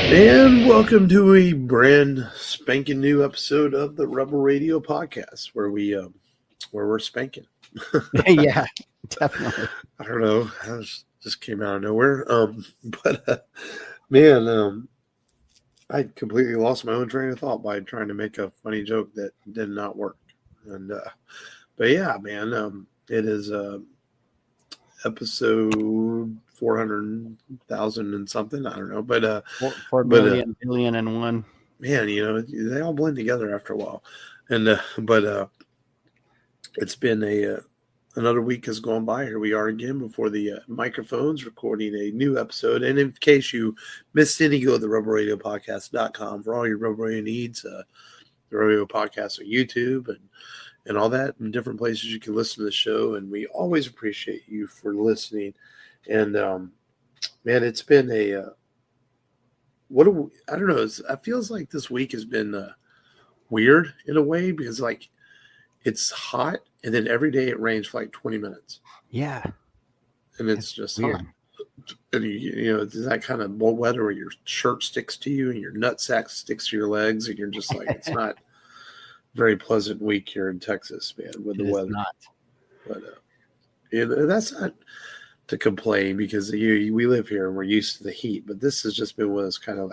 And welcome to a brand spanking new episode of the Rebel Radio podcast, where we're spanking. Yeah, definitely. I don't know, just came out of nowhere. Man, I completely lost my own train of thought by trying to make a funny joke that did not work. And but yeah, man, it is episode 400,000 and something. I don't know, but 4 billion, billion and one. Man, you know, they all blend together after a while. And but it's been another week has gone by. Here we are again before the microphones, recording a new episode. And in case you missed any, go to the rebelradiopodcast.com for all your Rebel Radio needs. The Radio Podcast on YouTube and all that, and different places you can listen to the show. And we always appreciate you for listening. And man, it's been I don't know. It feels like this week has been weird in a way, because like it's hot and then every day it rains for like 20 minutes. Yeah. And it's just weird. hot. And you know, it's that kind of weather where your shirt sticks to you and your nutsack sticks to your legs, and you're just like, it's not a very pleasant week here in Texas, man, with the weather. Not. But that's not to complain, because we live here and we're used to the heat, but this has just been one of those kind of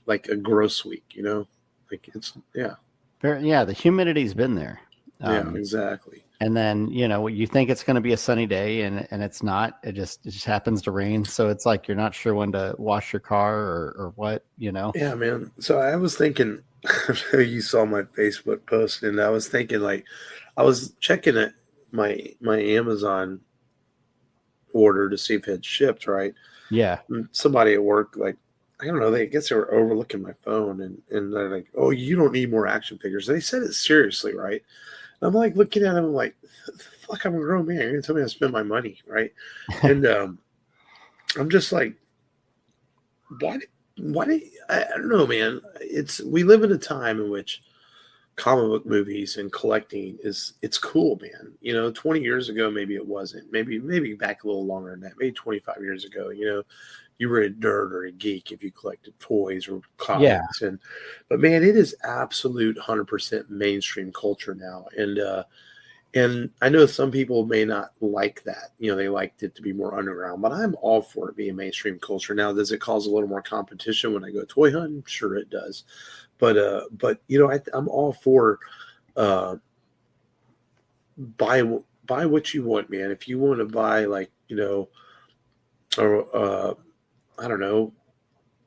like a gross week, you know, like it's the humidity's been there. Exactly. And then, you know, you think it's going to be a sunny day and it's not. It just happens to rain, so it's like you're not sure when to wash your car or what, you know. Yeah, man. So I was thinking, you saw my Facebook post, and I was thinking, like, I was checking it my Amazon order to see if it had shipped, right? Yeah. And somebody at work, like, I don't know, I guess they were overlooking my phone, and they're like, "Oh, you don't need more action figures." They said it seriously, right? And I'm like looking at them, I'm like, "Fuck, I'm a grown man. You're gonna tell me how to spend my money, right?" And I'm just like, why? I don't know, man. We live in a time in which comic book movies and collecting it's cool, man. You know, 20 years ago, maybe it wasn't. Maybe back a little longer than that. Maybe 25 years ago, you know, you were a nerd or a geek if you collected toys or comics. Yeah. But man, it is absolute 100% mainstream culture now. And I know some people may not like that. You know, they liked it to be more underground, but I'm all for it being mainstream culture. Now, does it cause a little more competition when I go toy hunting? Sure it does. But you know, I'm all for buy what you want, man. If you want to buy, like, you know, or I don't know,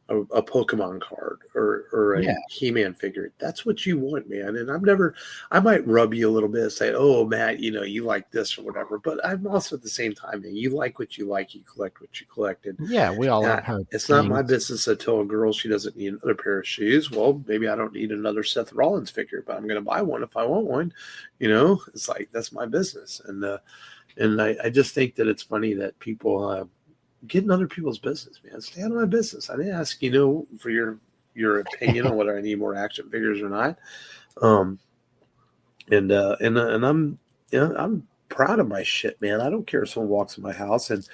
a Pokemon card or a He-Man figure, that's what you want, man. And I might rub you a little bit and say, "Oh, Matt, you know, you like this or whatever." But I'm also at the same time, man, you like what you like, you collect what you collect. And yeah, we all have. It's not my business to tell a girl she doesn't need another pair of shoes. Well, maybe I don't need another Seth Rollins figure, but I'm going to buy one if I want one. You know, it's like, that's my business. And I just think that it's funny that people get in other people's business, man. Stay out of my business. I didn't ask, you know, for your opinion on whether I need more action figures or not. And I'm, you know, I'm proud of my shit, man. I don't care if someone walks in my house and,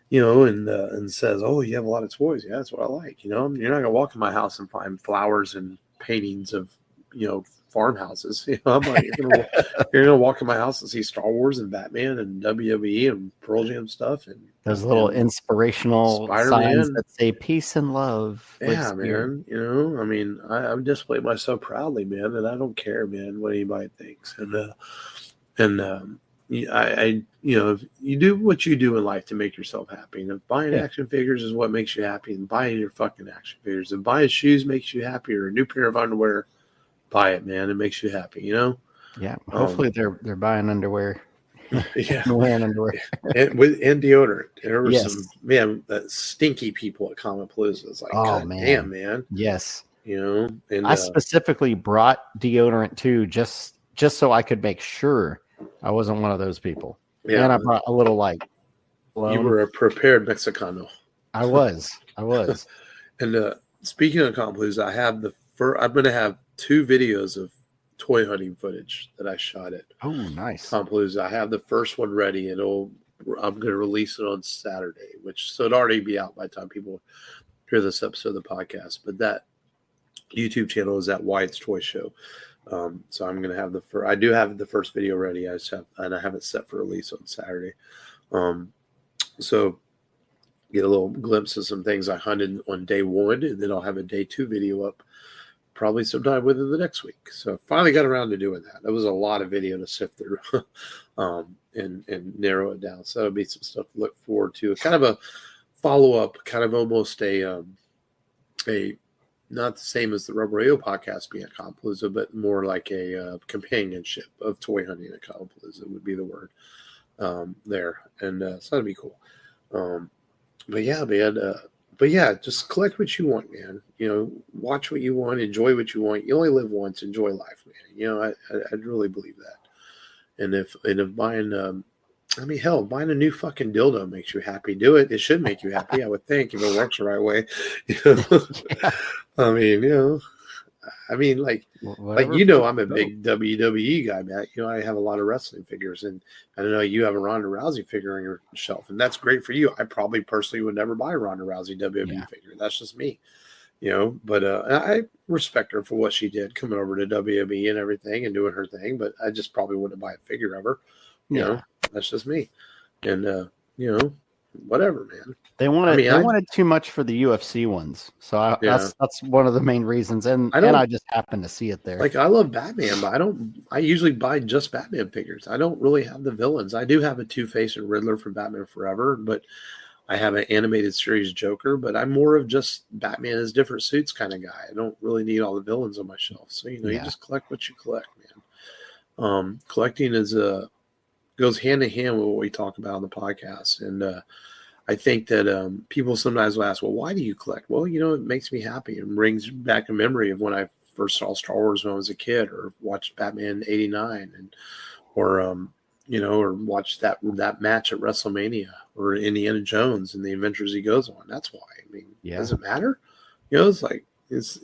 you know, and says, "Oh, you have a lot of toys." Yeah, that's what I like. You know, you're not gonna walk in my house and find flowers and paintings of, you know, farmhouses. You know, I'm like, you're gonna walk in my house and see Star Wars and Batman and WWE and Pearl Jam stuff and those little inspirational Spider-Man signs that say peace and love. Yeah, man. You know, I mean, I've displayed myself proudly, man, and I don't care, man, what anybody thinks. I you know, you do what you do in life to make yourself happy. And if buying action figures is what makes you happy, and buying your fucking action figures, and buying shoes makes you happy, or a new pair of underwear, buy it, man. It makes you happy, you know? Yeah. Hopefully they're buying underwear. Yeah. Wearing underwear. and deodorant. There were some, man, stinky people at Comic Palooza. It's like, God damn, man. Yes. You know? And I specifically brought deodorant too, just so I could make sure I wasn't one of those people. Yeah. And I brought a little like cologne. You were a prepared Mexicano. I was. And speaking of Comic Palooza, I'm going to have 2 videos of toy hunting footage that I shot at Oh, nice. Compalooza. I have the first one ready, and I'm going to release it on Saturday, so it'll already be out by the time people hear this episode of the podcast. But that YouTube channel is at Wyatt's Toy Show. So I'm going to have I do have the first video ready. I have it set for release on Saturday. So get a little glimpse of some things I hunted on day one, and then I'll have a day 2 video up probably sometime within the next week. So I finally got around to doing that. That was a lot of video to sift through and narrow it down. So it'll be some stuff to look forward to. Kind of a follow-up, kind of almost a not the same as the Rubber Radio podcast being at Compalooza, but more like a companionship of toy hunting at Compalooza would be the word there. And so that'd be cool. But yeah, man. But yeah, just collect what you want, man. Watch what you want, enjoy what you want. You only live once, enjoy life, man. I really believe that. And if buying, buying a new fucking dildo makes you happy, do it. It should make you happy, I would think, if it works the right way. I'm a big WWE guy, Matt. I have a lot of wrestling figures, and I know you have a Ronda Rousey figure on your shelf, and that's great for you. I probably personally would never buy a Ronda Rousey WWE figure. That's just me, But I respect her for what she did coming over to WWE and everything and doing her thing. But I just probably wouldn't buy a figure of her. That's just me, and whatever, man. They wanted too much for the UFC ones, so that's one of the main reasons. And I just happened to see it there. Like, I love Batman, but I usually buy just Batman figures. I don't really have the villains. I do have a Two-Face and Riddler from Batman Forever, but I have an animated series Joker. But I'm more of just Batman as different suits kind of guy. I don't really need all the villains on my shelf. So you just collect what you collect, man. Collecting goes hand in hand with what we talk about on the podcast. And I think that people sometimes will ask, well, why do you collect? Well, it makes me happy and brings back a memory of when I first saw Star Wars when I was a kid, or watched Batman '89, or watched that match at WrestleMania, or Indiana Jones and the adventures he goes on. That's why. Does it matter? It's like as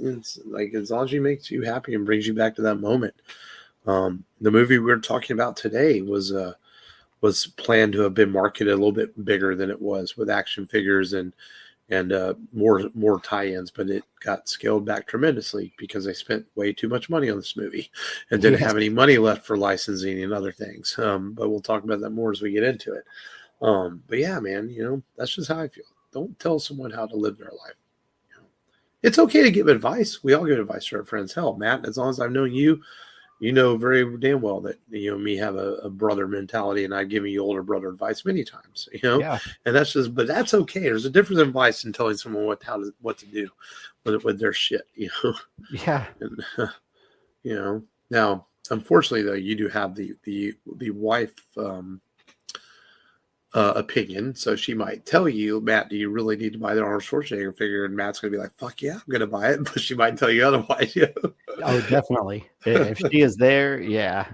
long as it makes you happy and brings you back to that moment. The movie we were talking about today was planned to have been marketed a little bit bigger than it was, with action figures and more tie-ins, but it got scaled back tremendously because they spent way too much money on this movie and didn't have any money left for licensing and other things. But we'll talk about that more as we get into it. But yeah, man, that's just how I feel. Don't tell someone how to live their life. It's okay to give advice. We all give advice to our friends. Hell, Matt, as long as I've known you, you know very damn well that me have a brother mentality, and I've given you older brother advice many times. And but that's okay. There's a difference in advice in telling someone what to do with their shit. Yeah. And now, unfortunately, though, you do have the wife opinion, so she might tell you, Matt, do you really need to buy the Arnold Schwarzenegger figure? And Matt's gonna be like, fuck yeah, I'm gonna buy it, but she might tell you otherwise. Oh, definitely. If she is there, yeah.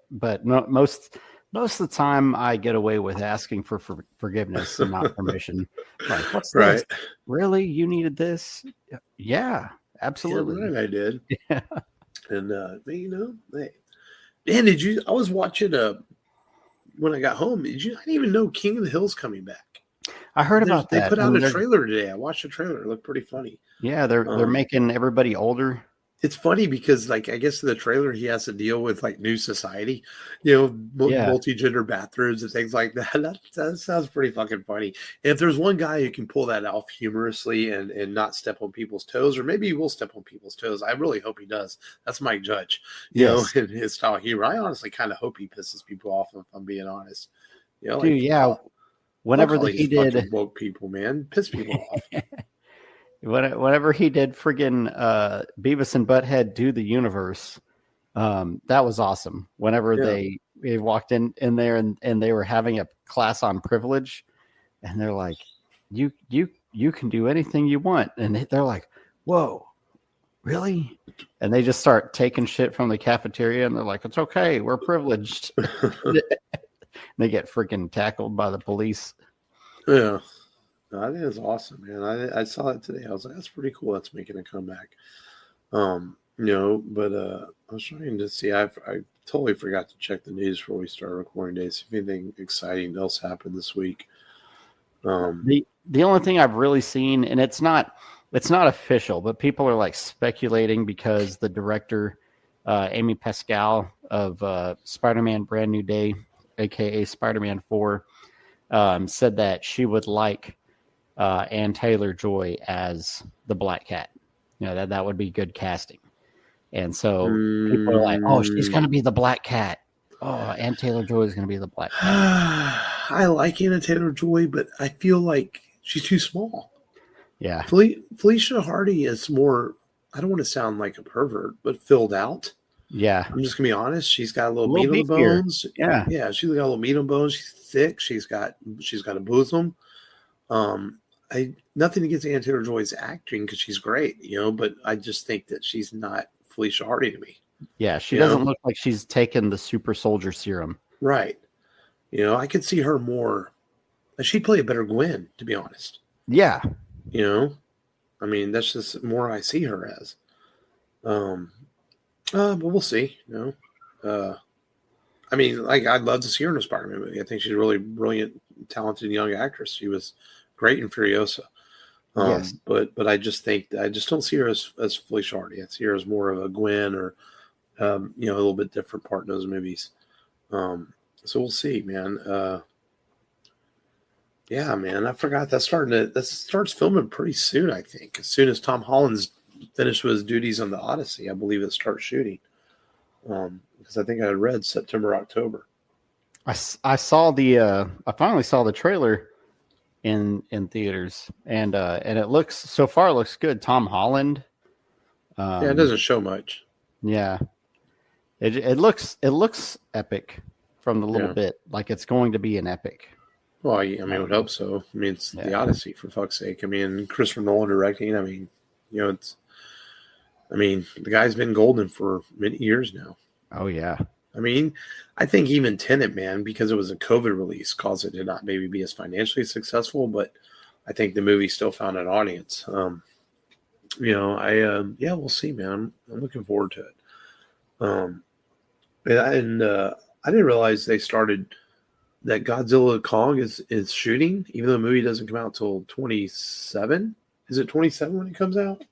But most of the time, I get away with asking for forgiveness and not permission. Like, what's this? Really? You needed this? Yeah, absolutely. Yeah, right, I did. Yeah. And hey, Dan, did you? I was watching when I got home. I didn't even know King of the Hill's coming back. I heard about that. They put out a trailer today. I watched the trailer. It looked pretty funny. Yeah, they're making everybody older. It's funny because, I guess in the trailer he has to deal with new society, multi-gender bathrooms and things like that. That sounds pretty fucking funny. And if there's one guy who can pull that off humorously and not step on people's toes, or maybe he will step on people's toes. I really hope he does. That's Mike Judge, in his style of humor. I honestly kind of hope he pisses people off, if I'm being honest. Whenever he did woke people, man, piss people off. Whenever he did friggin' Beavis and Butthead Do the Universe, that was awesome. Whenever they walked in there and they were having a class on privilege, and they're like, you can do anything you want. And they're like, whoa, really? And they just start taking shit from the cafeteria, and they're like, it's okay, we're privileged. They get freaking tackled by the police. Yeah. No, I think it's awesome, man. I saw it today. I was like, that's pretty cool. That's making a comeback. But I was trying to see. I totally forgot to check the news before we started recording today. See if anything exciting else happened this week. The only thing I've really seen, and it's not official, but people are like speculating because the director, Amy Pascal of Spider-Man: Brand New Day, aka Spider-Man 4, said that she would like Ann Taylor-Joy as the Black Cat. That would be good casting. And so people are like, "Oh, she's going to be the Black Cat. Oh, Ann Taylor-Joy is going to be the Black Cat." I like Anna Taylor-Joy, but I feel like she's too small. Yeah. Felicia Hardy is more, I don't want to sound like a pervert, but filled out. Yeah. I'm just going to be honest. She's got a little meat on the beefier. bones. Yeah. Yeah, she's got a little meat on the bones. She's thick. She's got a bosom. Nothing against Anna Taylor-Joy's acting because she's great, but I just think that she's not Felicia Hardy to me. Yeah, she doesn't look like she's taken the super soldier serum. Right. I could see her more. She'd play a better Gwen, to be honest. Yeah. I mean, that's just more I see her as. But we'll see. I mean, like, I'd love to see her in a Spider-Man movie. I think she's a really brilliant, talented young actress. She was great in Furiosa. Yes. But I just don't see her as Felicia Hardy. I see her as more of a Gwen or, a little bit different part in those movies. So we'll see, man. Yeah, man. I forgot that starts filming pretty soon. I think as soon as Tom Holland's finished with his duties on the Odyssey, I believe it starts shooting. Because I think I had read September, October. I saw I finally saw the trailer in theaters, and it looks good. Tom Holland. Yeah, it doesn't show much. Yeah, it looks epic from the little bit, like it's going to be an epic. Well, I mean, I would hope so. I mean, it's the Odyssey, for fuck's sake. I mean, Christopher Nolan directing. I mean, the guy's been golden for many years now. Oh yeah. I mean, I think even Tenet, man, because it was a COVID release, caused it to not maybe be as financially successful, but I think the movie still found an audience. We'll see, man. I'm looking forward to it. And I didn't realize they started that Godzilla Kong is shooting, even though the movie doesn't come out till 27. Is it 27 when it comes out?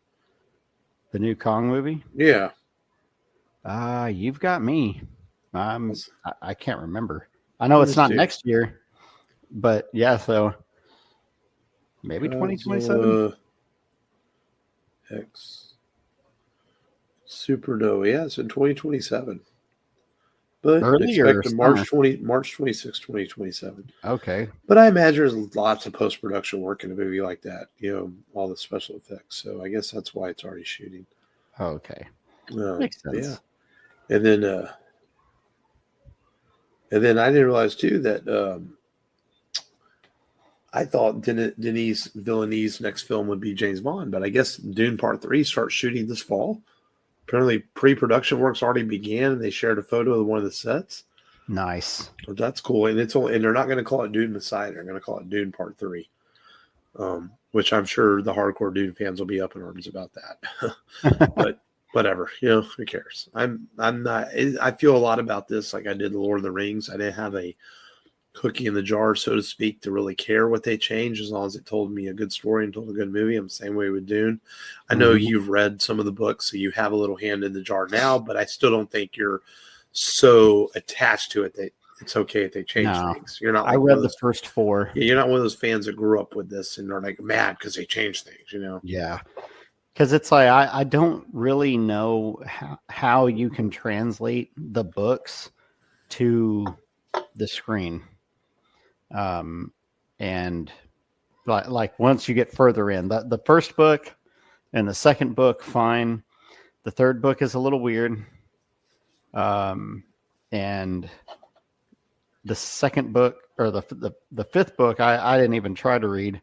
The new Kong movie? Yeah. You've got me. I can't remember. I know it's not next year, but yeah, so maybe 2027. X Supernova. Yeah, it's in 2027. But earlier, expected March 26, 2027. Okay. But I imagine there's lots of post-production work in a movie like that, all the special effects. So I guess that's why it's already shooting. Okay. Makes sense. Yeah. And then I didn't realize too that I thought Denis Villeneuve's next film would be James Bond, but I guess Dune Part 3 starts shooting this fall. Apparently, pre-production work's already began, and they shared a photo of one of the sets. Nice. So that's cool, and they're not going to call it Dune Messiah. They're going to call it Dune Part 3, which I'm sure the hardcore Dune fans will be up in arms about that. But whatever, who cares? I'm not. I feel a lot about this, like I did the Lord of the Rings. I didn't have a cookie in the jar, so to speak, to really care what they changed, as long as it told me a good story and told a good movie. I'm the same way with Dune. I know you've read some of the books, so you have a little hand in the jar now, but I still don't think you're so attached to it that it's okay if they change things. You're not. Like I read the first 4. Yeah, you're not one of those fans that grew up with this and are like mad because they changed things. Yeah, because it's like I don't really know how you can translate the books to the screen. And like once you get further in the first book and the second book, fine. The third book is a little weird. And the second book or the fifth book, I didn't even try to read,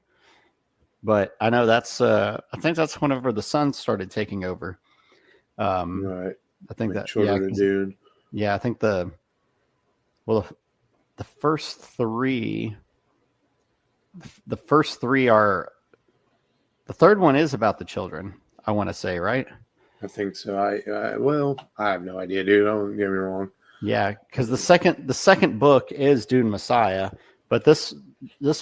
but I know that's, I think that's whenever the Sun started taking over. Right. I think like Dune. Yeah. I think the first 3, are, the third one is about the children, I want to say, right? I think so. Well, I have no idea, dude. Don't get me wrong. Yeah, because the second book is Dune Messiah, but this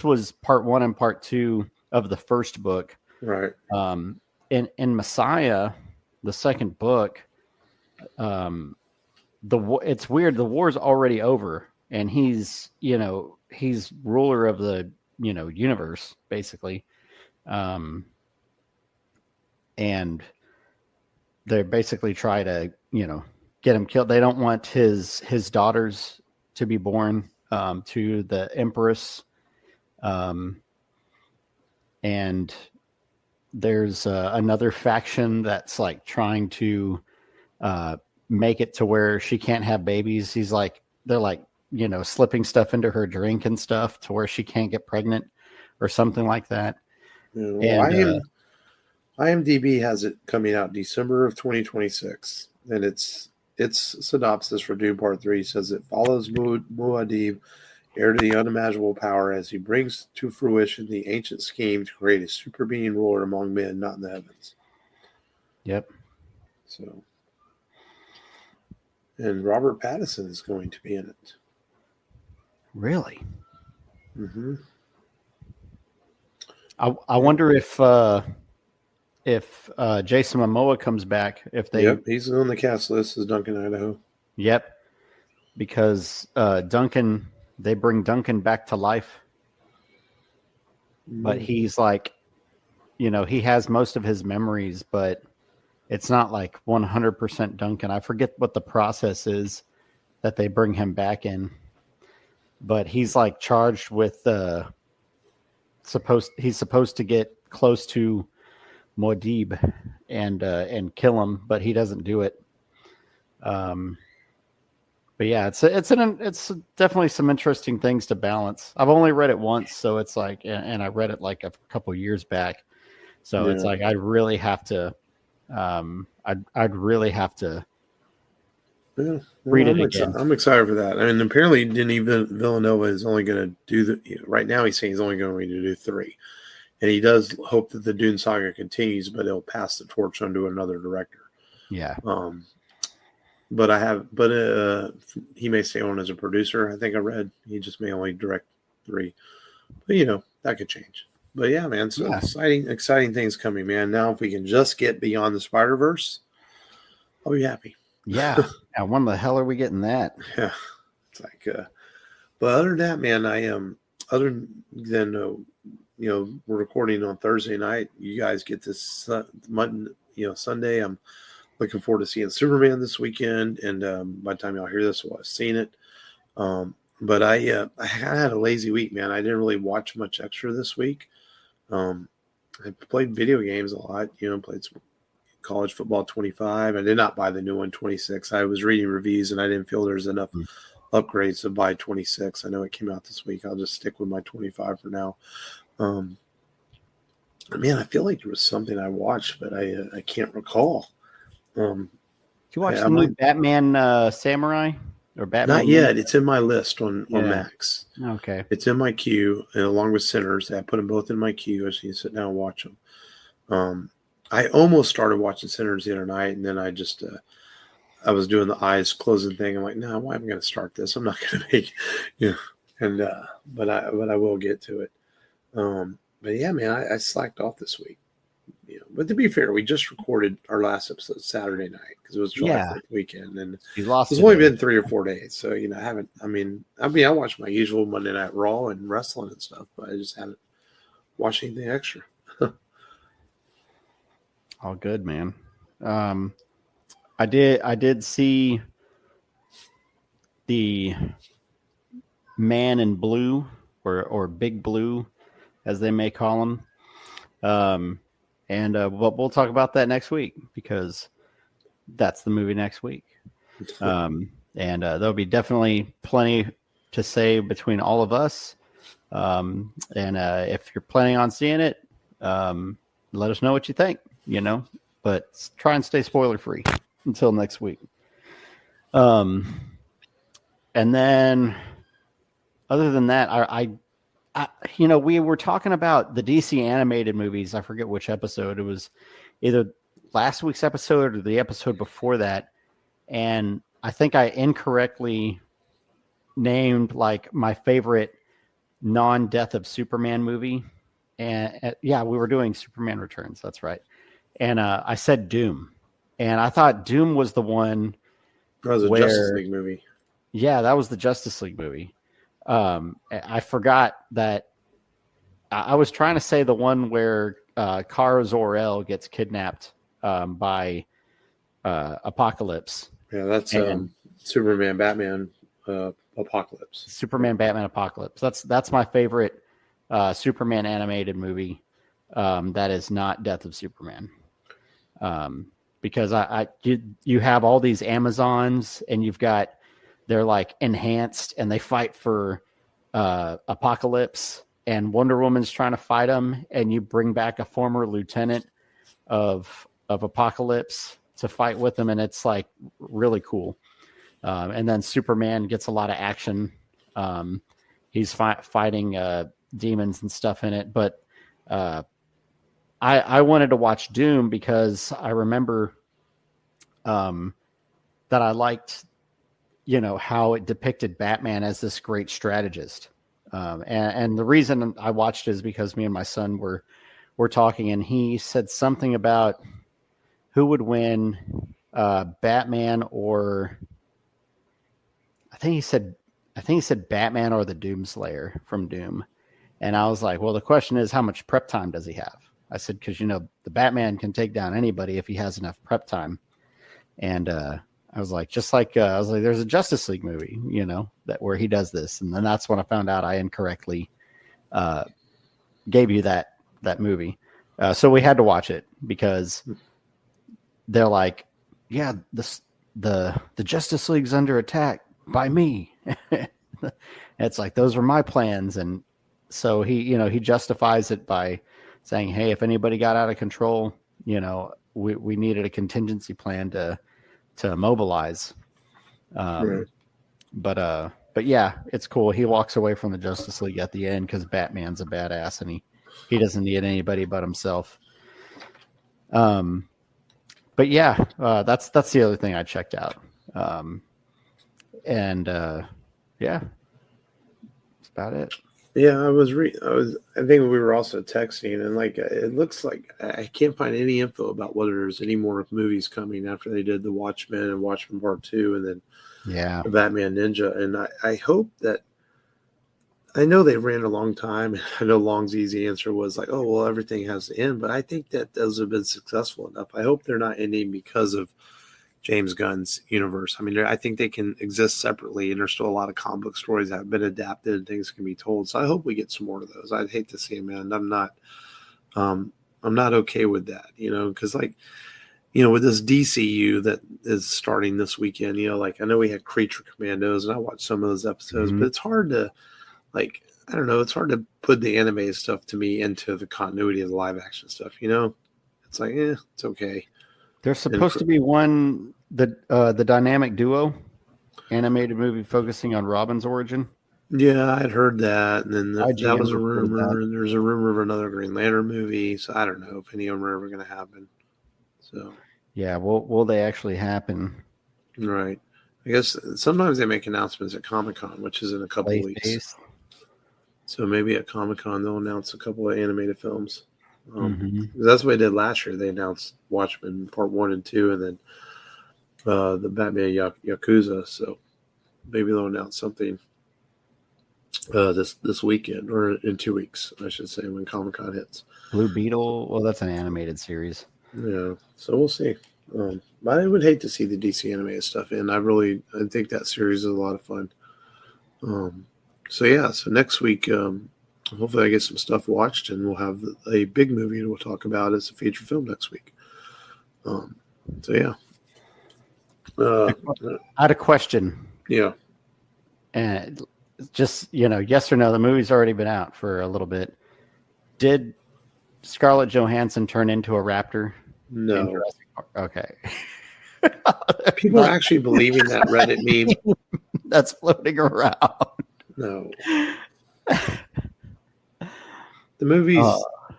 was part 1 and part 2 of the first book. Right. In Messiah, the second book, it's weird. The war's already over, and he's ruler of the universe basically, and they basically try to get him killed. They don't want his daughters to be born to the Empress, and there's another faction that's like trying to make it to where she can't have babies. They're like slipping stuff into her drink and stuff to where she can't get pregnant or something like that. Well, IMDb has it coming out December of 2026, and its synopsis for Dune Part 3 says it follows Muad'Dib, heir to the unimaginable power, as he brings to fruition the ancient scheme to create a super being ruler among men, not in the heavens. Yep. So, and Robert Pattinson is going to be in it. Really? Mm-hmm. I wonder if Jason Momoa comes back, if they. Yep, he's on the cast list as Duncan Idaho. Yep, because Duncan, they bring Duncan back to life, but he's like, he has most of his memories, but it's not like 100% Duncan. I forget what the process is that they bring him back in, but he's like charged with he's supposed to get close to Muad'Dib and kill him, but he doesn't do it. But yeah, it's definitely some interesting things to balance. I've only read it once, so it's like, and I read it like a couple years back, so it's like I'd really have to read it again. I'm excited for that. I mean, apparently, Denis Villeneuve is only going to do right now. He's saying he's only going to do 3, and he does hope that the Dune saga continues, but he'll pass the torch on to another director. Yeah. But he may stay on as a producer. I think I read he just may only direct 3, but that could change. But yeah, man, so exciting things coming, man. Now, if we can just get beyond the Spider-Verse, I'll be happy. Yeah. Now, when the hell are we getting that? Yeah, it's like, but other than that, man, I am. Other than we're recording on Thursday night. You guys get this Sunday. I'm looking forward to seeing Superman this weekend, and by the time y'all hear this, we'll have seen it. But I had a lazy week, man. I didn't really watch much extra this week. I played video games a lot. Played some college football 25. I did not buy the new one 26. I was reading reviews and I didn't feel there's enough upgrades to buy 26. I know it came out this week. I'll just stick with my 25 for now. Man, I feel like there was something I watched, but I can't recall. Did you watch the new Batman Samurai or Batman? Not yet. It's in my list on Max. Okay. It's in my queue, and along with Sinners. I put them both in my queue. I just need to sit down and watch them. I almost started watching Sinners the other night, and then I just I was doing the eyes closing thing. I'm like, no, why am I going to start this? I'm not going to make but I will get to it. But yeah, man, I slacked off this week. But to be fair, we just recorded our last episode Saturday night because it was July 4th weekend, and it's only been 3 or 4 days. So I haven't. I watch my usual Monday Night Raw and wrestling and stuff, but I just haven't watched anything extra. All good, man. I did see the Man in Blue or Big Blue, as they may call him. And we'll talk about that next week because that's the movie next week. And there'll be definitely plenty to say between all of us. And if you're planning on seeing it, let us know what you think, but try and stay spoiler free until next week. And then other than that, I we were talking about the DC animated movies. I forget which episode. It was either last week's episode or the episode before that, and I think I incorrectly named like my favorite non-Death of Superman movie. And yeah, we were doing Superman Returns. That's right. And I said Doom, and I thought Doom was the one. That was a Justice League movie. Yeah, that was the Justice League movie. I forgot that I was trying to say the one where Kara Zor-El gets kidnapped by Apocalypse. Yeah, that's Superman, Batman, Apocalypse. Superman, Batman, Apocalypse. That's my favorite Superman animated movie. That is not Death of Superman. Because you have all these Amazons, and they're like enhanced, and they fight for Apocalypse, and Wonder Woman's trying to fight them, and you bring back a former lieutenant of Apocalypse to fight with them, and it's like really cool. And then Superman gets a lot of action. He's fighting demons and stuff in it, but I wanted to watch Doom because I remember that I liked, how it depicted Batman as this great strategist. And the reason I watched is because me and my son were talking, and he said something about who would win, Batman or I think he said Batman or the Doomslayer from Doom. And I was like, well, the question is, how much prep time does he have? I said, because, the Batman can take down anybody if he has enough prep time. And I was like, there's a Justice League movie, where he does this. And then that's when I found out I incorrectly gave you that movie. So we had to watch it because they're like, yeah, the Justice League's under attack by me. It's like, those are my plans. And so he justifies it by saying, hey, if anybody got out of control, we needed a contingency plan to mobilize. Right. But yeah, it's cool. He walks away from the Justice League at the end because Batman's a badass, and he doesn't need anybody but himself. But yeah, that's the other thing I checked out. Yeah, that's about it. Yeah, I think we were also texting, and like it looks like I can't find any info about whether there's any more movies coming after they did the Watchmen and Watchmen Part 2, and then the Batman Ninja. And I hope that, I know they ran a long time. I know Long's easy answer was like, oh well, everything has to end, but I think that those have been successful enough. I hope they're not ending because of James Gunn's universe. I mean, I think they can exist separately, and there's still a lot of comic book stories that have been adapted and things can be told. So I hope we get some more of those. I'd hate to see them end. I'm not okay with that, because with this DCU that is starting this weekend, like I know we had Creature Commandos, and I watched some of those episodes, but it's hard to I don't know, it's hard to put the animated stuff to me into the continuity of the live action stuff. It's like, it's okay. There's supposed to be one, the dynamic duo animated movie focusing on Robin's origin. Yeah, I'd heard that, and then that was a rumor, and there's a rumor of another Green Lantern movie. So I don't know if any of them are ever going to happen. So yeah, will they actually happen? Right. I guess sometimes they make announcements at Comic-Con, which is in a couple of weeks. So maybe at Comic-Con they'll announce a couple of animated films. That's what they did last year. They announced Watchmen Part 1 and 2, and then the Batman Yakuza. So maybe they'll announce something this weekend, or in 2 weeks, I should say, when Comic-Con hits. Blue Beetle. Well, that's an animated series. Yeah, so we'll see. But I would hate to see the DC animated stuff in. I think that series is a lot of fun. So next week, hopefully I get some stuff watched, and we'll have a big movie that we'll talk about as a feature film next week. I had a question. Yeah. And just, yes or no, the movie's already been out for a little bit. Did Scarlett Johansson turn into a raptor? No. Okay. People are actually believing that Reddit meme that's floating around. No. The movies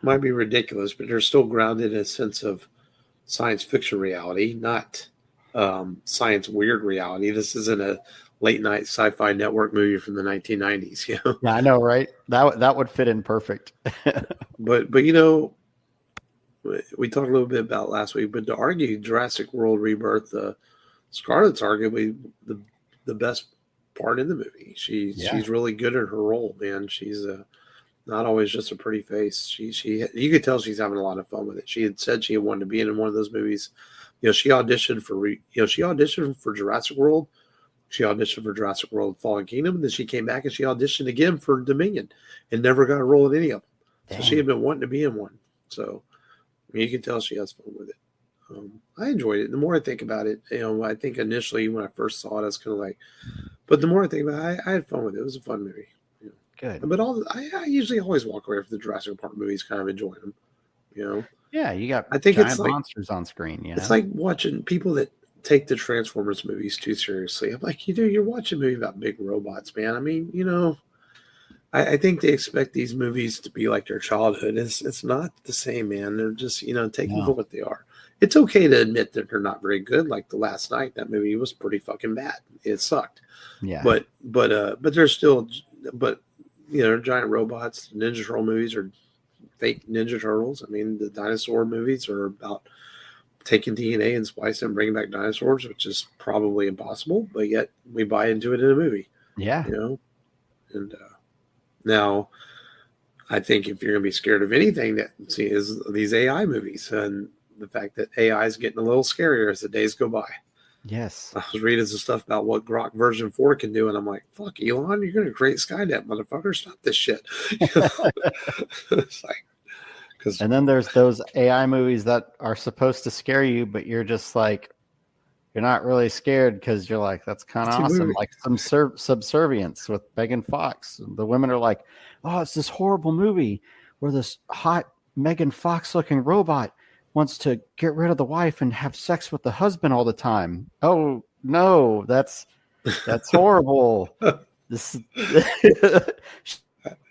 might be ridiculous, but they're still grounded in a sense of science fiction reality, not science weird reality. This isn't a late night sci-fi network movie from the 1990s, you know. Yeah, I know, right? That would fit in perfect. But you know, we talked a little bit about last week, but to argue Jurassic World Rebirth, Scarlett's arguably the best part in the movie. She's really good at her role, man. She's not always just a pretty face. She you could tell she's having a lot of fun with it. She had said she had wanted to be in one of those movies. You know, she auditioned for Jurassic World. She auditioned for Jurassic World Fallen Kingdom, and then she came back and she auditioned again for Dominion and never got a role in any of them. Dang. So she had been wanting to be in one. So I mean, you can tell she has fun with it. I enjoyed it. The more I think about it, you know, I think initially when I first saw it, I was kind of like, but the more I think about it, I had fun with it. It was a fun movie. You know? Good. But I usually always walk away from the Jurassic Park movies kind of enjoying them, you know? Yeah, you got I think giant it's like, monsters on screen, you know? It's like watching people that take the Transformers movies too seriously. I'm like, you're watching a movie about big robots, man. I mean, you know, I think they expect these movies to be like their childhood. It's not the same, man. They're just, you know, take them for what they are. It's okay to admit that they're not very good. Like The Last Night, that movie was pretty fucking bad. It sucked. Yeah. But they're still, you know, giant robots. Ninja Turtle movies are fake Ninja Turtles. I mean, the dinosaur movies are about taking DNA and splicing and bringing back dinosaurs, which is probably impossible, but yet we buy into it in a movie. Yeah. You know? And now I think if you're going to be scared of anything that is these AI movies and the fact that AI is getting a little scarier as the days go by. Yes. I was reading some stuff about what Grok version 4 can do, and I'm like, fuck, Elon, you're going to create Skynet, motherfucker. Stop this shit. It's like, and then there's those AI movies that are supposed to scare you, but you're just like, you're not really scared because you're like, that's kind of awesome. Like some Subservience with Megan Fox. The women are like, oh, it's this horrible movie where this hot Megan Fox looking robot wants to get rid of the wife and have sex with the husband all the time. Oh no, that's horrible. This she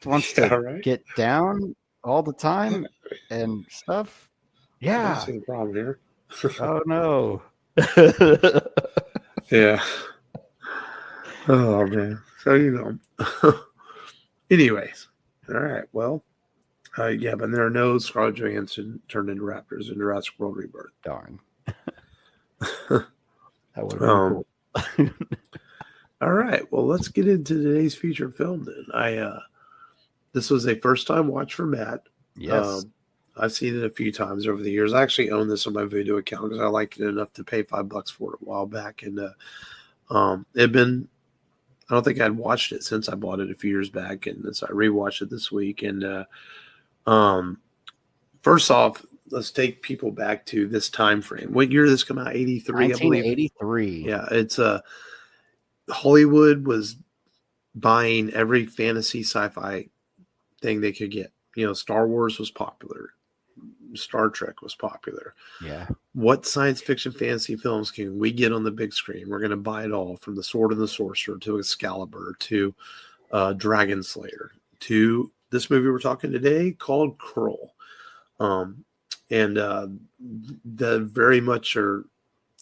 wants to get down all the time and stuff. Yeah. I see the problem here. Oh no. Yeah. Oh man. So you know. Anyways. All right. Well. Yeah, but there are no Scarlett Johansson turned into raptors in Jurassic World Rebirth. Darn. That would have been cool. All right. Well, let's get into today's featured film then. This was a first time watch for Matt. Yes. I've seen it a few times over the years. I actually own this on my Vudu account because I liked it enough to pay $5 for it a while back. And it'd been, I don't think I'd watched it since I bought it a few years back. And so I rewatched it this week. And first off, let's take people back to this time frame. What year did this come out? 83, 1983. I believe. Yeah, it's Hollywood was buying every fantasy sci-fi thing they could get. You know, Star Wars was popular. Star Trek was popular. Yeah. What science fiction fantasy films can we get on the big screen? We're going to buy it all, from The Sword and the Sorcerer to Excalibur to Dragon Slayer to this movie we're talking today called Krull. And the very much are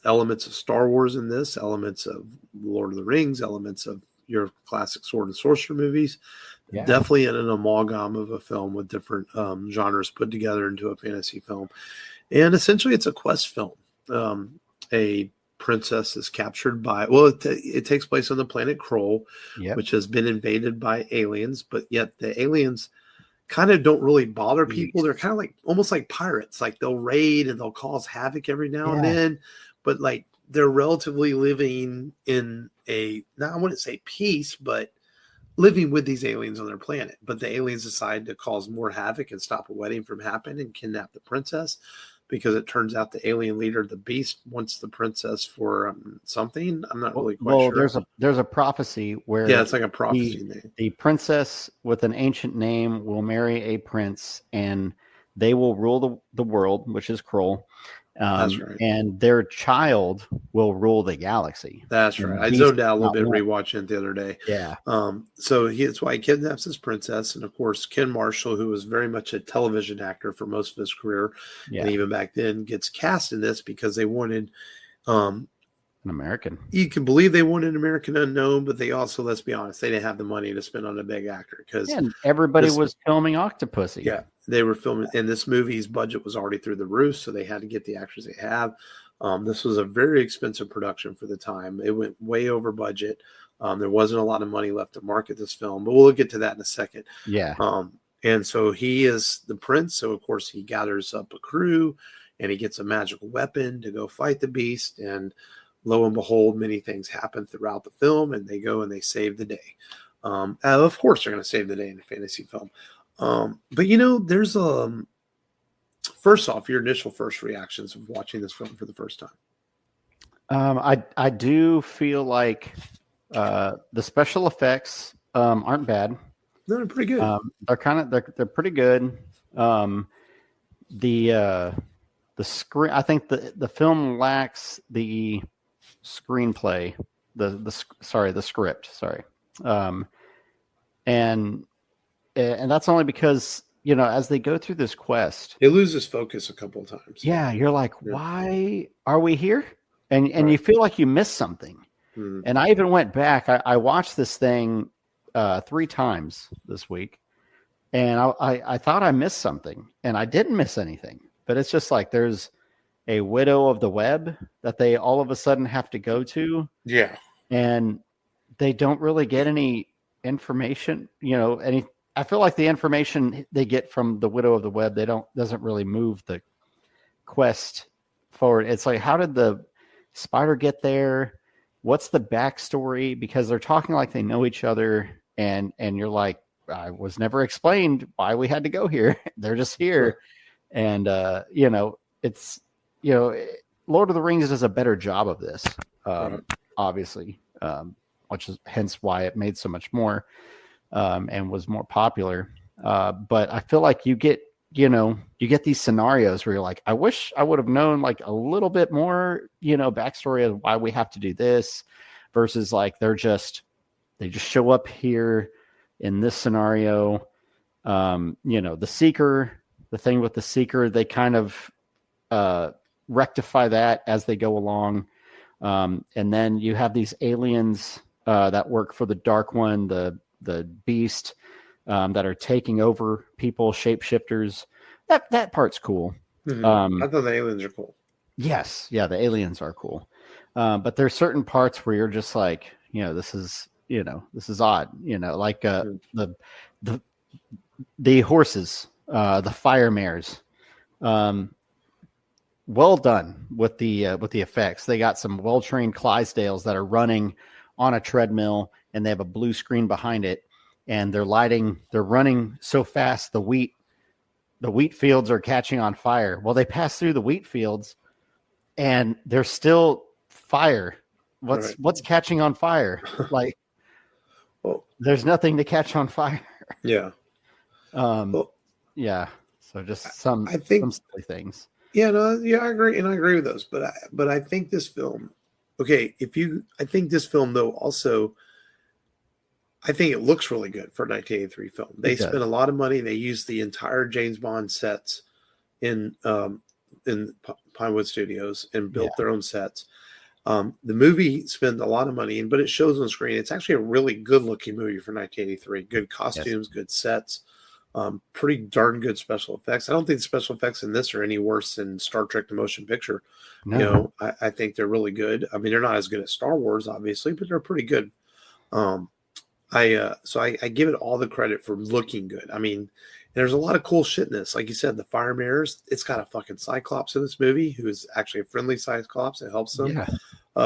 elements of Star Wars in this, elements of Lord of the Rings, elements of your classic Sword and Sorcerer movies. Yeah. Definitely in an amalgam of a film with different genres put together into a fantasy film. And essentially it's a quest film. A princess is captured by, it takes place on the planet Krull, which has been invaded by aliens, but yet the aliens kind of don't really bother people. They're kind of like almost like pirates. Like they'll raid and they'll cause havoc every now and then, but like they're relatively living in I wouldn't say peace, but living with these aliens on their planet. But the aliens decide to cause more havoc and stop a wedding from happening and kidnap the princess, because it turns out the alien leader, the beast, wants the princess for something. I'm not really quite sure. Well, there's a prophecy where it's like a prophecy name. The princess with an ancient name will marry a prince, and they will rule the world, which is Krull. That's right. And their child will rule the galaxy. That's right. I zoned out a little bit rewatching it the other day. Yeah. So that's why he kidnaps his princess. And of course, Ken Marshall, who was very much a television actor for most of his career, and even back then, gets cast in this because they wanted an American. You can believe they wanted an American unknown, but they also, let's be honest, they didn't have the money to spend on a big actor because everybody was filming Octopussy. Yeah, they were filming, and this movie's budget was already through the roof, so they had to get the actors they have. This was a very expensive production for the time. It went way over budget. There wasn't a lot of money left to market this film, but we'll get to that in a second. Yeah. And so he is the prince. So of course he gathers up a crew, and he gets a magical weapon to go fight the beast. And lo and behold, many things happen throughout the film, and they go and they save the day. Of course, they're going to save the day in a fantasy film. But there's first off, your initial first reactions of watching this film for the first time. I do feel like the special effects aren't bad. No, they're pretty good. They're pretty good. The screen, I think the film lacks the screenplay, the script. Sorry. And that's only because, as they go through this quest, it loses focus a couple of times. Yeah. You're like, why are we here? And you feel like you missed something. Mm-hmm. And I even went back. I watched this thing 3 times this week, and I thought I missed something, and I didn't miss anything, but it's just like, there's a widow of the web that they all of a sudden have to go to. Yeah. And they don't really get any information, I feel like the information they get from the widow of the web, doesn't really move the quest forward. It's like, how did the spider get there? What's the backstory? Because they're talking like they know each other, and you're like, I was never explained why we had to go here. They're just here. And, it's, Lord of the Rings does a better job of this, obviously, which is hence why it made so much more and was more popular. But I feel like you get these scenarios where you're like, I wish I would have known like a little bit more, backstory of why we have to do this, versus like they just show up here in this scenario. The thing with the Seeker, they kind of rectify that as they go along. And then you have these aliens that work for the Dark One, the Beast, that are taking over people, shapeshifters. That part's cool. Mm-hmm. I thought the aliens are cool. Yes, yeah, the aliens are cool. But there's certain parts where you're just like, this is odd. Like the horses, the fire mares. Well done with the effects. They got some well-trained Clydesdales that are running on a treadmill, and they have a blue screen behind it, and they're running so fast the wheat fields are catching on fire. Well, they pass through the wheat fields, and there's still fire. What's catching on fire? Like, there's nothing to catch on fire. Yeah. Yeah. So just some silly things. Yeah, no, yeah, I agree, and I agree with those. But I think this film, I think this film though also, I think it looks really good for a 1983 film. They spent a lot of money. They used the entire James Bond sets in Pinewood Studios and built their own sets. The movie spent a lot of money, but it shows on screen. It's actually a really good looking movie for 1983. Good costumes, good sets. Pretty darn good special effects. I don't think the special effects in this are any worse than Star Trek: The Motion Picture. No. I think they're really good. I mean, they're not as good as Star Wars, obviously, but they're pretty good. So I give it all the credit for looking good. I mean, there's a lot of cool shit in this. Like you said, the fire mares. It's got a fucking Cyclops in this movie who is actually a friendly Cyclops. It helps them. Yeah.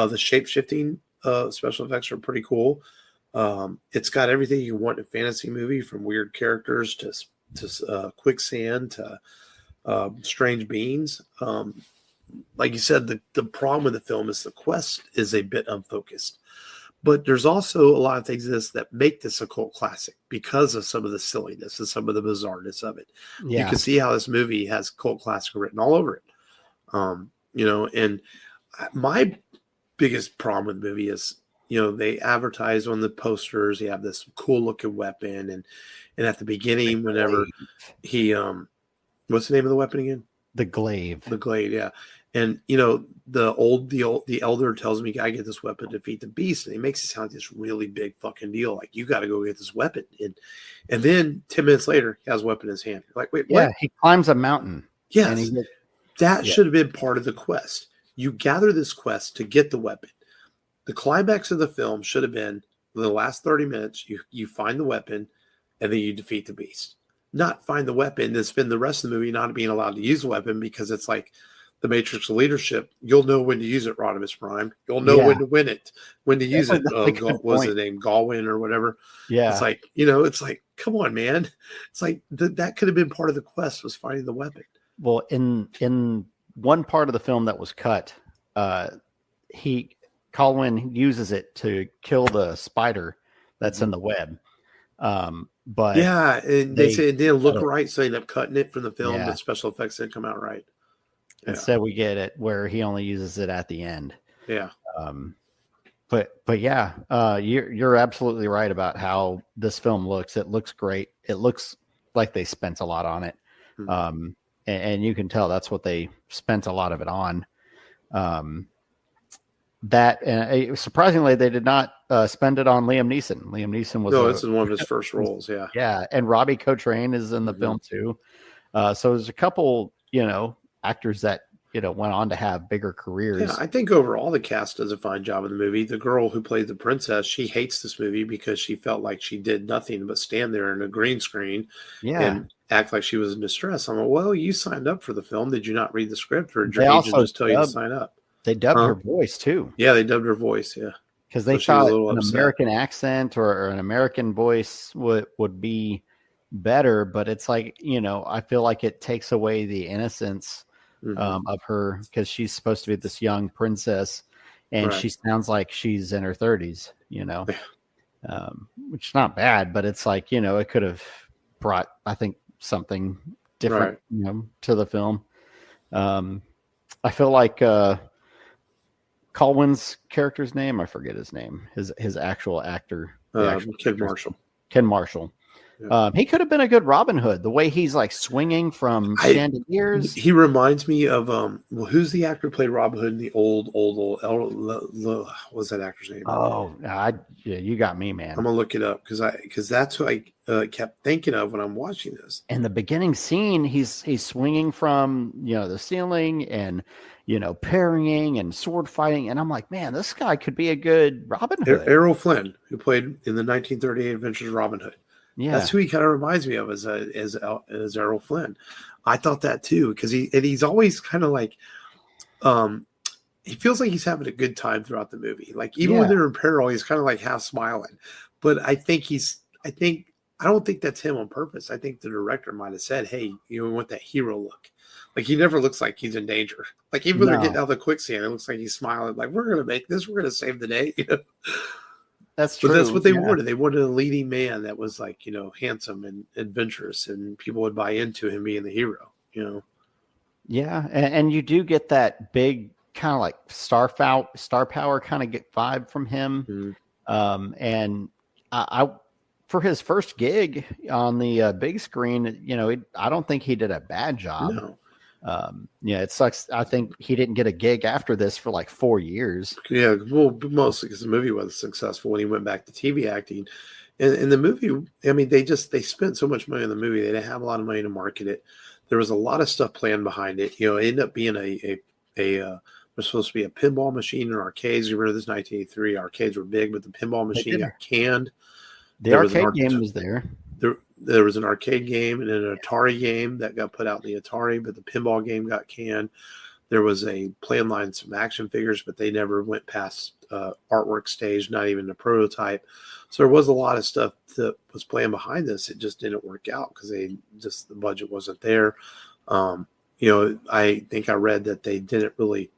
The shape shifting special effects are pretty cool. It's got everything you want in a fantasy movie, from weird characters to quicksand to strange beings. Like you said, the problem with the film is the quest is a bit unfocused. But there's also a lot of things in this that make this a cult classic because of some of the silliness and some of the bizarreness of it. Yeah. You can see how this movie has cult classic written all over it. And my biggest problem with the movie is, they advertise on the posters, you have this cool looking weapon, and at the beginning, whenever he what's the name of the weapon again? The glaive. The glaive, yeah. And the elder tells me, you gotta get this weapon to defeat the beast, and he makes it sound like this really big fucking deal, like you gotta go get this weapon. And then 10 minutes later, he has a weapon in his hand. You're like, wait, what? Yeah, he climbs a mountain. Yes. That should have been part of the quest. You gather this quest to get the weapon. The climax of the film should have been the last 30 minutes, you find the weapon, and then you defeat the beast. Not find the weapon, then spend the rest of the movie not being allowed to use the weapon, because it's like the Matrix of leadership. You'll know when to use it, Rodimus Prime. You'll know when to win it, when to use it. What was the name? Galwin or whatever. Yeah. It's like, it's like, come on, man. It's like that could have been part of the quest, was finding the weapon. Well, in one part of the film that was cut, Colwyn uses it to kill the spider that's in the web. But and they say it didn't look right, so they ended up cutting it from the film, but special effects didn't come out right. Instead, we get it where he only uses it at the end. Yeah. But yeah, you're absolutely right about how this film looks. It looks great. It looks like they spent a lot on it. Mm-hmm. And you can tell that's what they spent a lot of it on. Surprisingly, they did not spend it on Liam Neeson. Liam Neeson was this is one of his first roles. Yeah. Yeah. And Robbie Coltrane is in the film too. So there's a couple, actors that, went on to have bigger careers. Yeah, I think overall the cast does a fine job in the movie. The girl who played the princess, she hates this movie because she felt like she did nothing but stand there in a green screen and act like she was in distress. I'm like, well, you signed up for the film. Did you not read the script, or did your agent just tell you to sign up? They dubbed her voice too. Yeah, they dubbed her voice. Yeah, because they thought an American accent or an American voice would be better. But it's like, I feel like it takes away the innocence of her, because she's supposed to be this young princess, and she sounds like she's in her 30s. Which is not bad, but it's like, it could have brought, I think, something different, to the film. I feel like Colwyn's character's name, I forget his name, his actual actor, Ken Marshall. Yeah. He could have been a good Robin Hood. The way he's like swinging from chandeliers. He reminds me of who's the actor who played Robin Hood in the old what's that actor's name? Oh, you got me, man. I'm gonna look it up because that's who I kept thinking of when I'm watching this. In the beginning scene, he's swinging from the ceiling and parrying and sword fighting, and I'm like, man, this guy could be a good Robin Hood. Errol Flynn, who played in the 1938 Adventures of Robin Hood. Yeah, that's who he kind of reminds me of as Errol Flynn. I thought that too, because he's always kind of like, he feels like he's having a good time throughout the movie. Like even when they're in peril, he's kind of like half smiling. But I don't think that's him on purpose. I think the director might have said, "Hey, we want that hero look." Like he never looks like he's in danger. Like even when they're getting out of the quicksand, it looks like he's smiling. Like, we're gonna make this. We're gonna save the day. That's true. But that's what they wanted. They wanted a leading man that was like, handsome and adventurous, and people would buy into him being the hero, Yeah. And you do get that big kind of like star power kind of get vibe from him. Mm-hmm. And I for his first gig on the big screen, I don't think he did a bad job. No. It sucks. I think he didn't get a gig after this for like 4 years. Yeah, well, mostly because the movie wasn't successful when he went back to TV acting. And the movie, I mean, they spent so much money on the movie. They didn't have a lot of money to market it. There was a lot of stuff planned behind it. It ended up being was supposed to be a pinball machine in arcades. You remember this 1983 arcades were big, but the pinball machine got canned. The arcade game was there. There was an arcade game and an Atari game that got put out in the Atari, but the pinball game got canned. There was a plan line, some action figures, but they never went past artwork stage, not even the prototype. So there was a lot of stuff that was planned behind this. It just didn't work out because the budget wasn't there. I think I read that they didn't really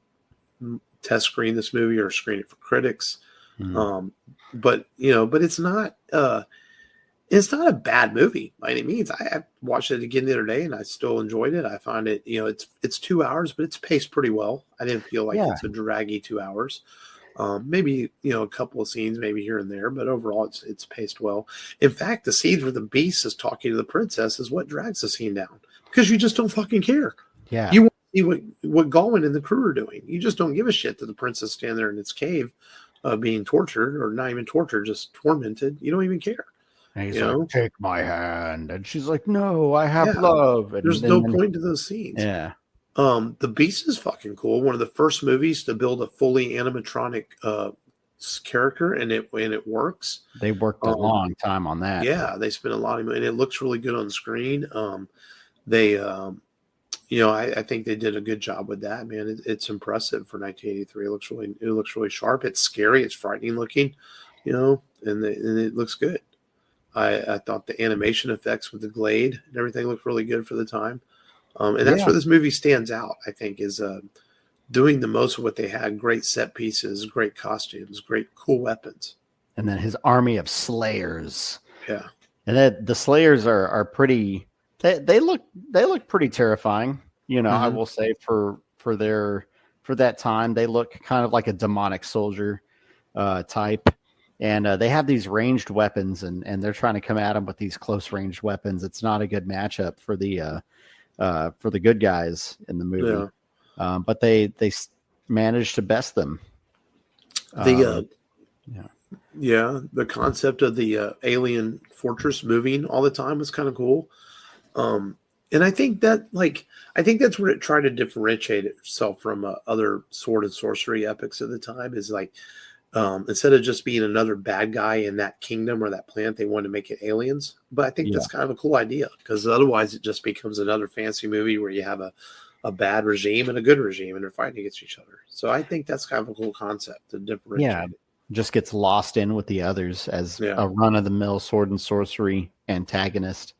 test screen this movie or screen it for critics. Mm-hmm. But it's not. It's not a bad movie by any means. I watched it again the other day, and I still enjoyed it. I find it, it's 2 hours, but it's paced pretty well. I didn't feel like Yeah. it's a draggy 2 hours. Maybe a couple of scenes, maybe here and there, but overall, it's paced well. In fact, the scenes where the beast is talking to the princess is what drags the scene down because you just don't fucking care. Yeah. You want to see what Colwyn and the crew are doing. You just don't give a shit that the princess standing there in its cave, being tortured, or not even tortured, just tormented. You don't even care. And he's like, take my hand. And she's like, no, I have Yeah. love. And There's no point to those scenes. Yeah. The Beast is fucking cool. One of the first movies to build a fully animatronic character, and it works. They worked a long time on that. Yeah, they spent a lot of money, and it looks really good on screen. I think they did a good job with that, man. It's impressive for 1983. It looks really sharp. It's scary. It's frightening looking, and it looks good. I thought the animation effects with the glade and everything looked really good for the time. And that's where this movie stands out, I think, is doing the most of what they had. Great set pieces, great costumes, great cool weapons. And then his army of slayers. Yeah. And the slayers are pretty, they look pretty terrifying. I will say for that time, they look kind of like a demonic soldier type. And they have these ranged weapons, and they're trying to come at them with these close ranged weapons. It's not a good matchup for the good guys in the movie. Yeah. But they managed to best them. The concept of the alien fortress moving all the time was kind of cool. And I think that's where it tried to differentiate itself from other sword and sorcery epics of the time, is like, instead of just being another bad guy in that kingdom or that planet, they wanted to make it aliens. But I think that's kind of a cool idea, because otherwise it just becomes another fancy movie where you have a bad regime and a good regime, and they're fighting against each other. So I think that's kind of a cool concept to differentiate. Yeah, just gets lost in with the others as a run-of-the-mill sword and sorcery antagonist.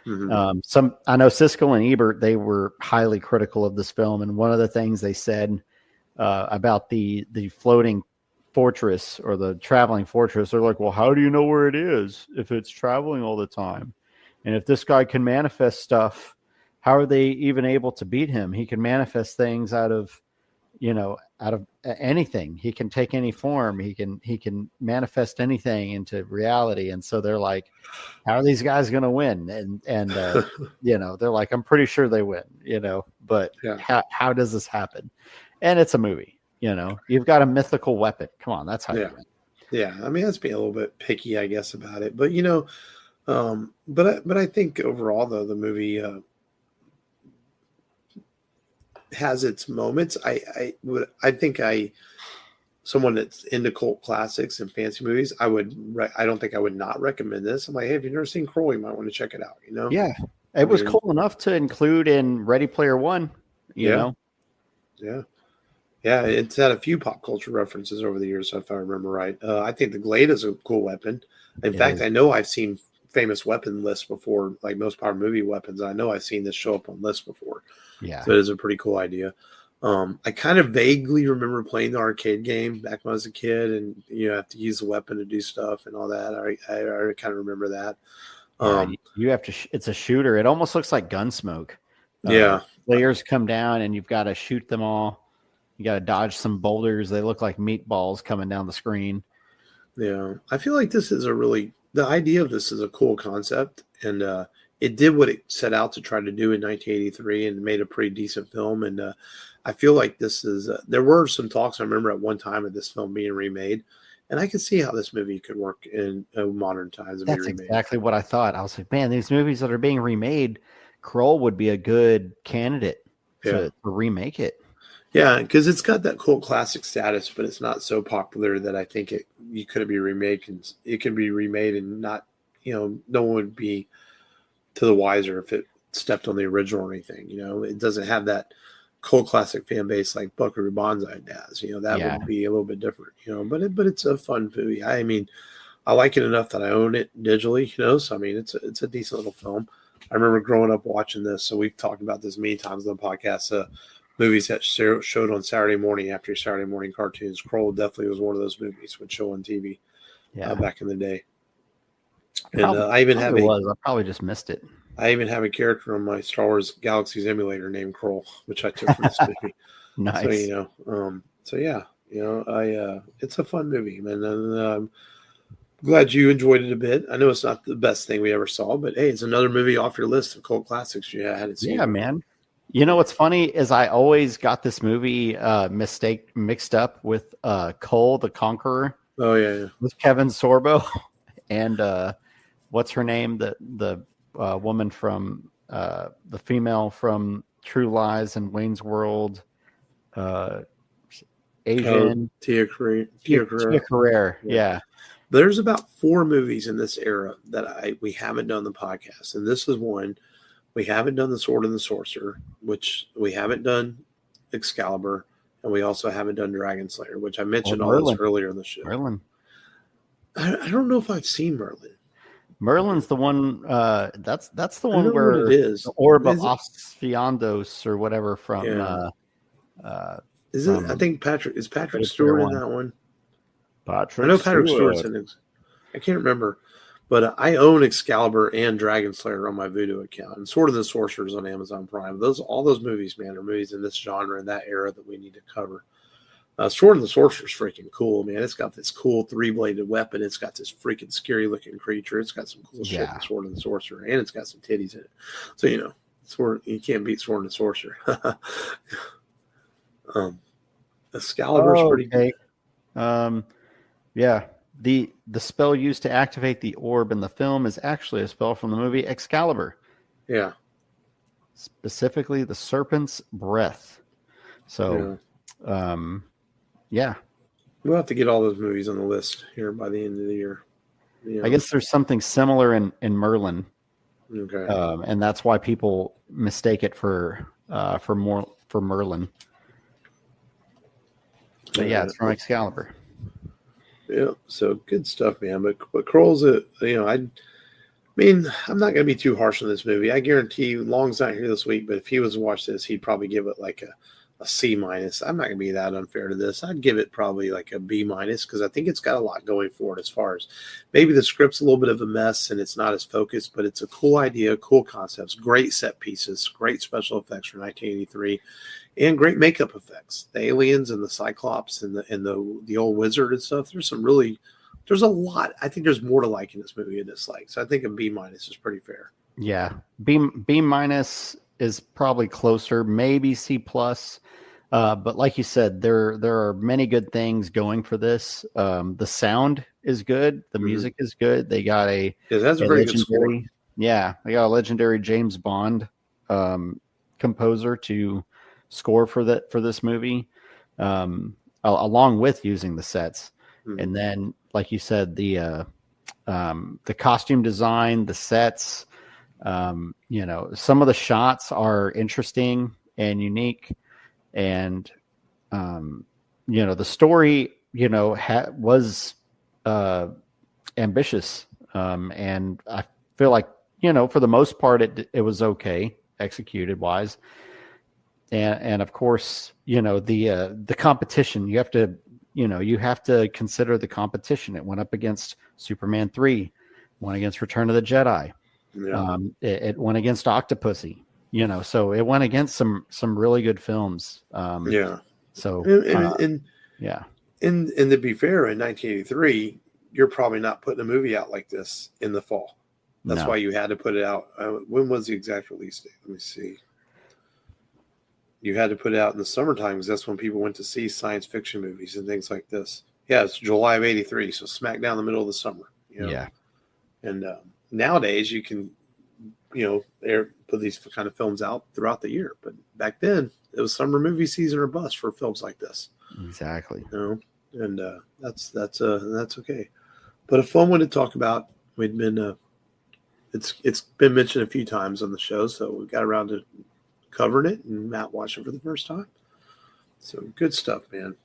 Mm-hmm. I know Siskel and Ebert, they were highly critical of this film, and one of the things they said about the floating fortress or the traveling fortress, they're like, well, how do you know where it is if it's traveling all the time? And if this guy can manifest stuff, how are they even able to beat him? He can manifest things out of anything. He can take any form. He can manifest anything into reality. And so they're like, how are these guys going to win? And they're like, I'm pretty sure they win, but how does this happen? And it's a movie. You've got a mythical weapon. Come on, that's how you win. Yeah, I mean, that's being a little bit picky, I guess, about it. But but I think overall, though, the movie has its moments. Someone that's into cult classics and fancy movies, I don't think I would not recommend this. I'm like, hey, if you've never seen Krull, you might want to check it out. Yeah, it was cool enough to include in Ready Player One. You know. Yeah. Yeah, it's had a few pop culture references over the years, if I remember right. I think the Glade is a cool weapon. In fact, I know I've seen famous weapon lists before, like most powerful movie weapons. I know I've seen this show up on lists before. Yeah. So it is a pretty cool idea. I kind of vaguely remember playing the arcade game back when I was a kid, and you have to use the weapon to do stuff and all that. I kind of remember that. You have to. It's a shooter. It almost looks like Gunsmoke. Players come down, and you've got to shoot them all. You got to dodge some boulders. They look like meatballs coming down the screen. Yeah. I feel like the idea of this is a cool concept, and it did what it set out to try to do in 1983 and made a pretty decent film. And I feel like this is, there were some talks, I remember at one time, of this film being remade, and I could see how this movie could work in modern times. That's exactly what I thought. I was like, man, these movies that are being remade, Krull would be a good candidate to remake it. Yeah, because it's got that cult classic status, but it's not so popular that I think it could be remade, and it can be remade and not, no one would be to the wiser if it stepped on the original or anything. It doesn't have that cult classic fan base like Buckaroo Banzai does. That would be a little bit different. But it's a fun movie. I mean, I like it enough that I own it digitally. So I mean, it's a decent little film. I remember growing up watching this, so we've talked about this many times on the podcast. Movies that showed on Saturday morning after your Saturday morning cartoons. Krull definitely was one of those movies would show on TV back in the day. And I even have I probably just missed it. I even have a character on my Star Wars Galaxies emulator named Krull, which I took from this movie. Nice. So yeah, it's a fun movie, man. And I'm glad you enjoyed it a bit. I know it's not the best thing we ever saw, but hey, it's another movie off your list of cult classics you hadn't seen. Yeah, man. You know what's funny is I always got this movie mixed up with Cole the Conqueror. Oh yeah. With Kevin Sorbo and what's her name? The woman from the female from True Lies and Wayne's World. Asian. Tia Carrere. Yeah. There's about 4 movies in this era that we haven't done the podcast, and this is one. We haven't done The Sword and the Sorcerer, which we haven't done Excalibur, and we also haven't done Dragon Slayer, which I mentioned all this earlier in the show. Merlin. I don't know if I've seen Merlin. Merlin's the one. That's the one where it is. The Orb of Osfiandos or whatever from. Yeah. Is it? I think Patrick Stewart in that one. I know Patrick Stewart's in it. I can't remember, but I own Excalibur and Dragon Slayer on my Vudu account, and Sword of the Sorcerer's on Amazon Prime. All those movies, man, are movies in this genre and that era that we need to cover. Sword of the Sorcerer's freaking cool, man. It's got this cool 3-bladed weapon. It's got this freaking scary looking creature. It's got some cool shit in Sword of the Sorcerer, and it's got some titties in it. So you can't beat Sword of the Sorcerer. Excalibur's pretty good. Yeah. The spell used to activate the orb in the film is actually a spell from the movie Excalibur. Yeah. Specifically the Serpent's Breath. So, yeah. We'll have to get all those movies on the list here by the end of the year. I guess there's something similar in Merlin. Okay. And that's why people mistake it for Merlin. But yeah, it's from Excalibur. Yeah, so good stuff, man. But Krull's I'm not going to be too harsh on this movie. I guarantee you, Long's not here this week, but if he was to watch this, he'd probably give it like a C-. I'm not going to be that unfair to this. I'd give it probably like a B- because I think it's got a lot going for it as far as maybe the script's a little bit of a mess and it's not as focused, but it's a cool idea, cool concepts, great set pieces, great special effects for 1983, and great makeup effects. The aliens and the Cyclops and the old wizard and stuff. There's a lot. I think there's more to like in this movie and dislike. So I think a B- is pretty fair. Yeah. B- is probably closer, maybe C+. But like you said, there are many good things going for this. The sound is good. The music is good. They got that's a very good score. Yeah, they got a legendary James Bond composer to score for this movie, along with using the sets. And then, like you said, the costume design, the sets. Some of the shots are interesting and unique, and the story was ambitious, and I feel like for the most part it was okay executed wise, and of course the competition, you have to consider the competition. It went up against Superman 3, went against Return of the Jedi. Yeah. It went against Octopussy, so it went against some really good films. So and to be fair, in 1983, you're probably not putting a movie out like this in the fall. That's why you had to put it out. When was the exact release date? Let me see. You had to put it out in the summertime because that's when people went to see science fiction movies and things like this. Yeah, it's July of 83, so smack down the middle of the summer. Yeah. And nowadays you can, put these kind of films out throughout the year. But back then it was summer movie season or bust for films like this. Exactly. And that's okay. But a fun one to talk about. We'd been, it's been mentioned a few times on the show, so we got around to covering it, and Matt watched it for the first time. So good stuff, man.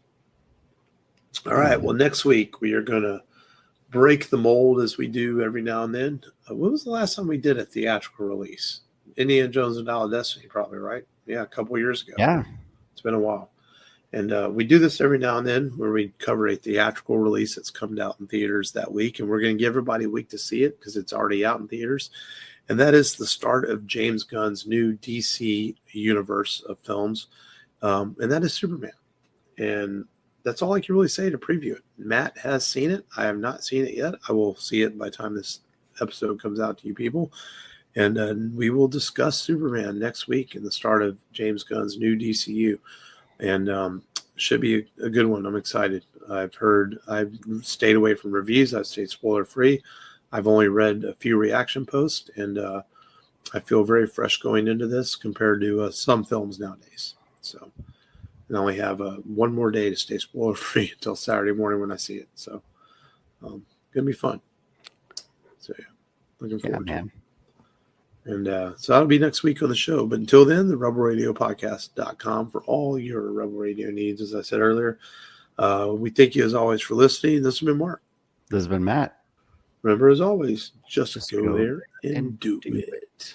All right. Well, next week we are going to break the mold as we do every now and then. When was the last time we did a theatrical release? Indiana Jones and Dial of Destiny, probably, right? Yeah, a couple years ago. Yeah. It's been a while. And we do this every now and then where we cover a theatrical release that's coming out in theaters that week. And we're going to give everybody a week to see it because it's already out in theaters. And that is the start of James Gunn's new DC universe of films. And that is Superman. And that's all I can really say to preview it. Matt has seen it. I have not seen it yet. I will see it by the time this episode comes out to you people. And we will discuss Superman next week and the start of James Gunn's new DCU. And should be a good one. I'm excited. I've stayed away from reviews. I've stayed spoiler free. I've only read a few reaction posts, and I feel very fresh going into this compared to some films nowadays. So I only have one more day to stay spoiler free until Saturday morning when I see it. So gonna be fun. So yeah, looking forward to it. And so that'll be next week on the show. But until then, the rebelradiopodcast.com for all your Rebel Radio needs, as I said earlier. We thank you as always for listening. This has been Mark. This has been Matt. Remember, as always, just go there and do it.